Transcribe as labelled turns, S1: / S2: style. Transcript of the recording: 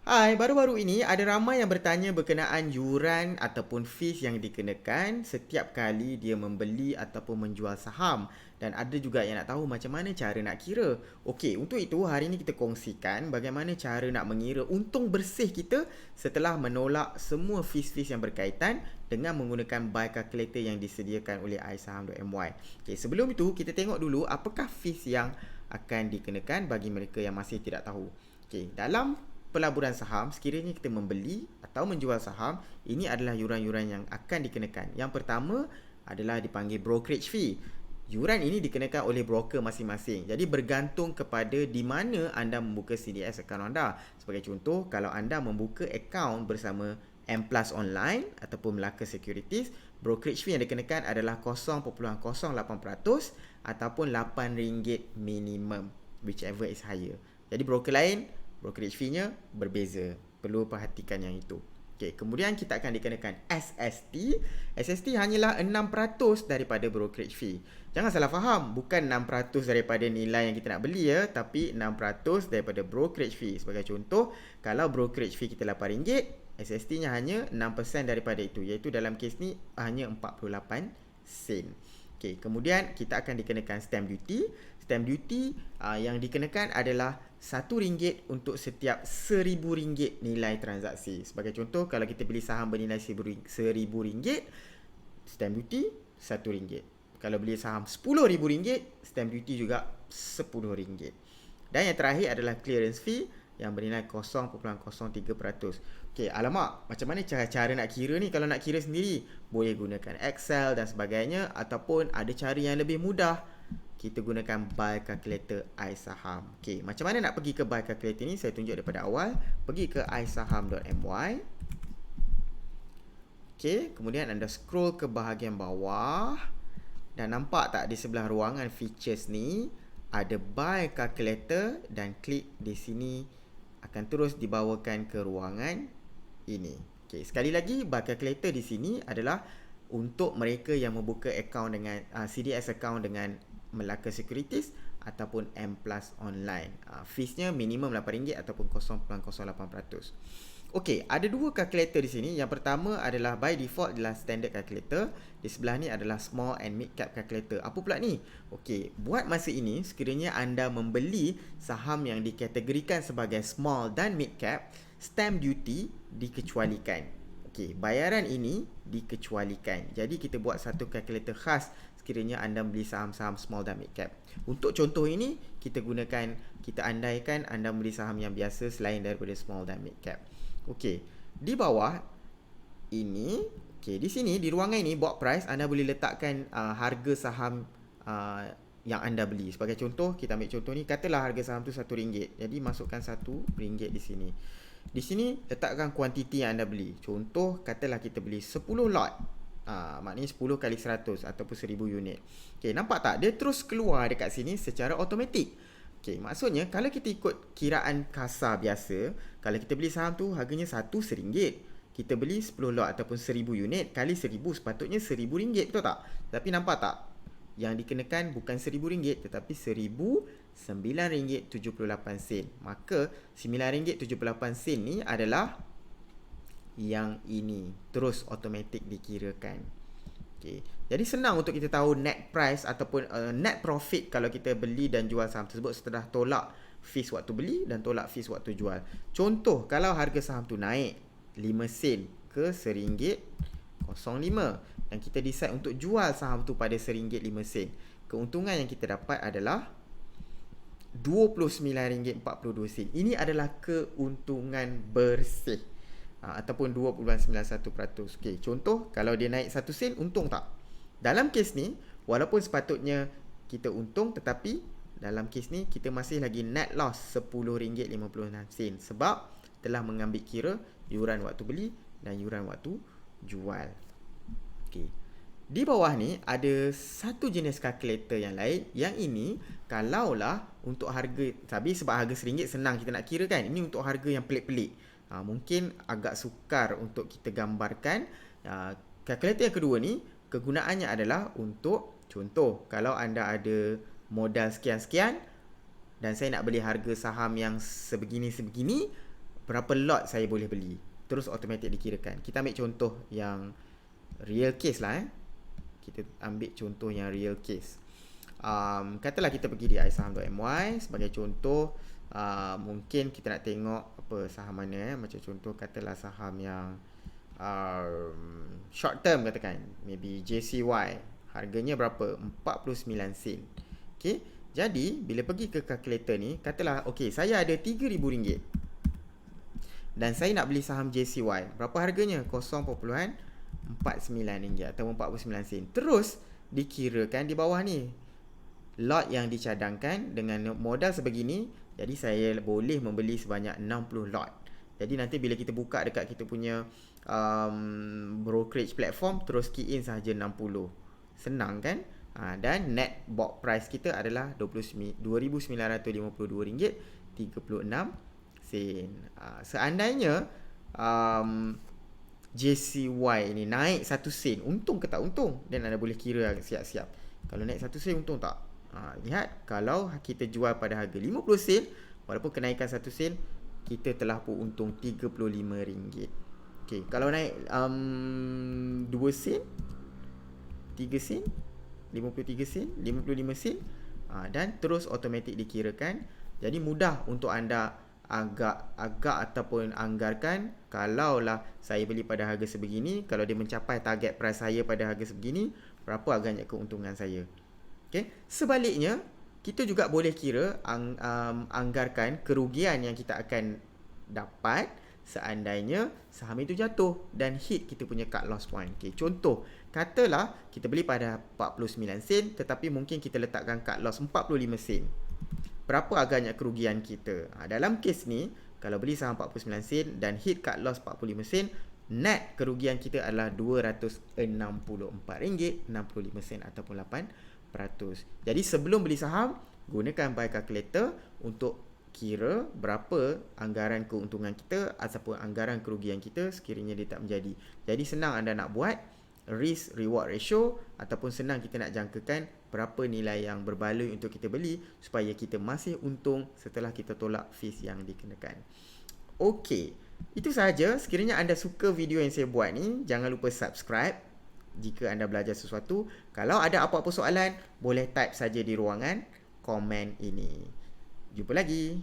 S1: Hai, baru-baru ini ada ramai yang bertanya berkenaan yuran ataupun fees yang dikenakan setiap kali dia membeli ataupun menjual saham. Dan ada juga yang nak tahu macam mana cara nak kira. Okey, untuk itu hari ini kita kongsikan bagaimana cara nak mengira untung bersih kita setelah menolak semua fees-fees yang berkaitan dengan menggunakan buy calculator yang disediakan oleh iSaham.my. Okey, sebelum itu kita tengok dulu apakah fees yang akan dikenakan bagi mereka yang masih tidak tahu. Okey, dalam pelaburan saham, sekiranya kita membeli atau menjual saham, ini adalah yuran-yuran yang akan dikenakan. Yang pertama adalah dipanggil brokerage fee. Yuran ini dikenakan oleh broker masing-masing. Jadi bergantung kepada di mana anda membuka CDS account anda. Sebagai contoh, kalau anda membuka account bersama M Plus Online ataupun Melaka Securities, brokerage fee yang dikenakan adalah 0.08% ataupun RM8 minimum, whichever is higher. Jadi broker lain brokerage fee-nya berbeza. Perlu perhatikan yang itu. Okay, kemudian kita akan dikenakan SST. SST hanyalah 6% daripada brokerage fee. Jangan salah faham, bukan 6% daripada nilai yang kita nak beli ya, tapi 6% daripada brokerage fee. Sebagai contoh, kalau brokerage fee kita RM8, SST-nya hanya 6% daripada itu, iaitu dalam kes ni hanya 48 sen. Okay, kemudian kita akan dikenakan stamp duty. Stamp duty yang dikenakan adalah RM1 untuk setiap RM1,000 nilai transaksi. Sebagai contoh, kalau kita beli saham bernilai RM1,000, stamp duty RM1. Kalau beli saham RM10,000, stamp duty juga RM10. Dan yang terakhir adalah clearance fee yang bernilai 0.03%. Okey, alamak, macam mana cara nak kira ni? Kalau nak kira sendiri, boleh gunakan Excel dan sebagainya, ataupun ada cara yang lebih mudah. Kita gunakan buy calculator iSaham. Okey, macam mana nak pergi ke buy calculator ni? Saya tunjuk daripada awal. Pergi ke isaham.my. Okey, kemudian anda scroll ke bahagian bawah. Dan nampak tak di sebelah ruangan features ni ada buy calculator, dan klik di sini akan terus dibawakan ke ruangan ini. Okey, sekali lagi buy calculator di sini adalah untuk mereka yang membuka account dengan CDS account dengan Melaka Securities ataupun M Plus Online. Feesnya minimum RM8 ataupun 0.08%. Okey, ada dua calculator di sini. Yang pertama adalah by default adalah standard calculator. Di sebelah ni adalah small and mid cap calculator. Apa pula ni? Okey, buat masa ini sekiranya anda membeli saham yang dikategorikan sebagai small dan mid cap, stamp duty dikecualikan. Okey, bayaran ini dikecualikan. Jadi kita buat satu calculator khas sekiranya anda beli saham-saham small dan mid cap. Untuk contoh ini, kita andaikan anda beli saham yang biasa selain daripada small dan mid cap. Okey, di bawah ini, okey, di sini di ruangan ini box price anda boleh letakkan harga saham yang anda beli. Sebagai contoh, kita ambil contoh ni, katalah harga saham tu RM1. Jadi masukkan RM1 di sini. Di sini letakkan kuantiti yang anda beli. Contoh, katalah kita beli 10 lot. Maknanya 10 kali 100 ataupun 1000 unit. Okey, nampak tak? Dia terus keluar dekat sini secara automatik. Okey, maksudnya kalau kita ikut kiraan kasar biasa, kalau kita beli saham tu harganya RM1. Kita beli 10 lot ataupun 1000 unit kali 1000 sepatutnya RM1000, betul tak? Tapi nampak tak? Yang dikenakan bukan RM1000 tetapi RM9.78. Maka RM9.78 ni adalah yang ini, terus automatik dikirakan. Okay. Jadi senang untuk kita tahu net price ataupun net profit kalau kita beli dan jual saham tersebut setelah tolak fees waktu beli dan tolak fees waktu jual. Contoh, kalau harga saham tu naik 5 sen ke RM1.05 dan kita decide untuk jual saham tu pada RM1.05, keuntungan yang kita dapat adalah RM29.42. Ini adalah keuntungan bersih. Ataupun 2.91%. Okey, contoh kalau dia naik 1 sen, untung tak? Dalam kes ni, walaupun sepatutnya kita untung, tetapi dalam kes ni kita masih lagi net loss RM10.56 sebab telah mengambil kira yuran waktu beli dan yuran waktu jual. Okey. Di bawah ni ada satu jenis kalkulator yang lain. Yang ini kalaulah untuk harga, tapi sebab harga RM1 senang kita nak kira kan. Ini untuk harga yang pelik-pelik. Mungkin agak sukar untuk kita gambarkan. Kalkulator yang kedua ni, kegunaannya adalah untuk contoh, kalau anda ada modal sekian-sekian dan saya nak beli harga saham yang sebegini-sebegini, berapa lot saya boleh beli. Terus automatic dikirakan. Kita ambil contoh yang real case lah. Kita ambil contoh yang real case. Katalah kita pergi di isaham.my sebagai contoh. Mungkin kita nak tengok apa saham mana. Macam contoh katalah saham yang short term katakan. Maybe JCY. Harganya berapa? 49 sen. Okay. Jadi bila pergi ke calculator ni, katalah saya ada RM3,000 dan saya nak beli saham JCY. Berapa harganya? 0.49 atau 49 sen. Terus dikirakan di bawah ni lot yang dicadangkan dengan modal sebegini. Jadi saya boleh membeli sebanyak 60 lot. Jadi nanti bila kita buka dekat kita punya brokerage platform, terus key in sahaja 60. Senang kan? Dan net bought price kita adalah RM2,952.36. Seandainya JCY ni naik 1 sen, untung ke tak untung? Dan anda boleh kira siap-siap. Kalau naik 1 sen untung tak? Lihat, kalau kita jual pada harga 50 sen, walaupun kenaikan 1 sen, kita telah pun untung RM35. Okay, kalau naik 2 sen, 3 sen, 53 sen, 55 sen, dan terus automatik dikirakan. Jadi mudah untuk anda agak ataupun anggarkan. Kalaulah saya beli pada harga sebegini, kalau dia mencapai target price saya pada harga sebegini, berapa agaknya keuntungan saya. Okay. Sebaliknya, kita juga boleh kira anggarkan kerugian yang kita akan dapat seandainya saham itu jatuh dan hit kita punya cut loss point. Okay, contoh, katalah kita beli pada 49 sen tetapi mungkin kita letakkan cut loss 45 sen. Berapa agaknya kerugian kita? Dalam kes ni, kalau beli saham 49 sen dan hit cut loss 45 sen, net kerugian kita adalah RM264.65 ataupun 8%. Jadi sebelum beli saham, gunakan buy calculator untuk kira berapa anggaran keuntungan kita ataupun anggaran kerugian kita sekiranya dia tak menjadi. Jadi senang anda nak buat risk reward ratio ataupun senang kita nak jangkakan berapa nilai yang berbaloi untuk kita beli supaya kita masih untung setelah kita tolak fees yang dikenakan. Okey, itu sahaja. Sekiranya anda suka video yang saya buat ni, jangan lupa subscribe jika anda belajar sesuatu. Kalau ada apa-apa soalan, boleh type saja di ruangan komen ini. Jumpa lagi.